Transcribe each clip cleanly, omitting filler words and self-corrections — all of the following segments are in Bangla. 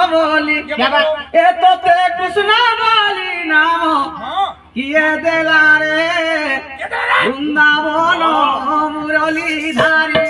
बोली ए तो ते कुछ ना बोली नाम किए देला रे वृंदावन मुरली धारी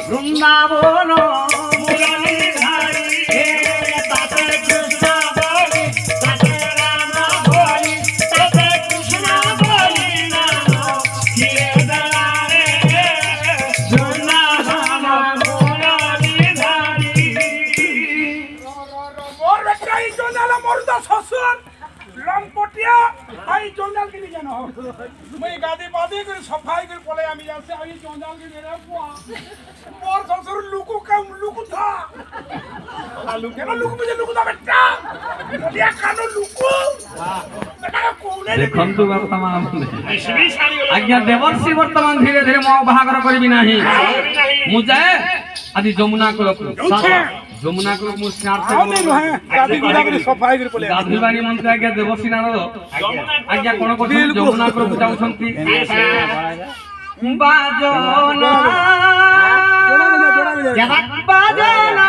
বৃন্দাবন মুরলী ধারি তাতে কৃষ্ণ বলি তাতে রাম বলি তাতে কৃষ্ণ বলি নাম কিয়ে দেলা রে বৃন্দাবন মুরলী ধারি মোর বেটাই জনালা মরদা শ্বশুর লম্পটিয়া আই জঞ্জাল কি জানো মই গাদি বাদি করে সফাই করে পলে আমি যাচ্ছে আমি জঞ্জাল কি রে বুয়া মোর শ্বশুর লুকু কাম লুকু থা আলু কেন লুকু বুঝে লুকু দা বেটা বলিয়া কানো লুকু বেটা কোনে দেখন্তু বর্তমান আজ্ঞা দেবর্ষি বর্তমান ধীরে ধীরে মো বাহাগর করিবি নাহি মু যায় আদি যমুনা কুলকু যমুনা কুলক মু স্নার্থ গাদি গুদা করে সফাই করে পলে গাধুবাণী মন্ত্র আজ্ঞা দেবর্ষি নারদ আজ্ঞা কোন কথা যমুনা কুলক যাউছন্তি বাজনা বাজনা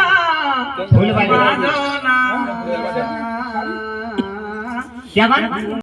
বাজনা